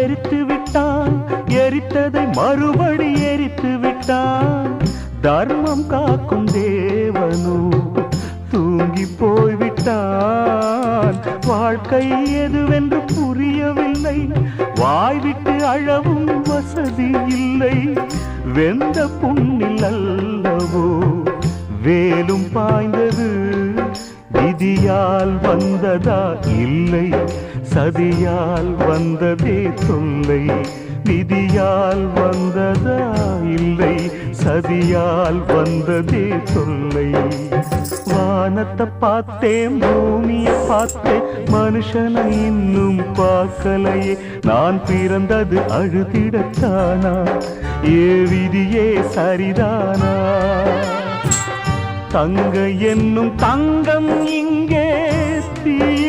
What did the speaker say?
எரித்து விட்டான், எரித்ததை மறுபடி எரித்து விட்டான். தர்மம் காக்கும் தேவனோ தூங்கி போய்விட்டான். வாழ்க்கை எதுவென்று புரியவில்லை, வாய்விட்டு அழவும் வசதி இல்லை. வெந்த புண்ணில் அல்லவோ வேலும் பாய்ந்தது, விதியால் வந்ததா இல்லை, சதியால் வந்ததே தொல்லை. விதியால் வந்ததா இல்லை, சதியால் வந்ததே தொல்லை. வானத்தை பார்த்தேன், பூமியை பார்த்தேன், மனுஷனை இன்னும் பார்க்கலையே. நான் பிறந்தது அழுதிடத்தானா, ஏ விதியே சரிதானா? தங்க என்னும் தங்கம் இங்கே தீய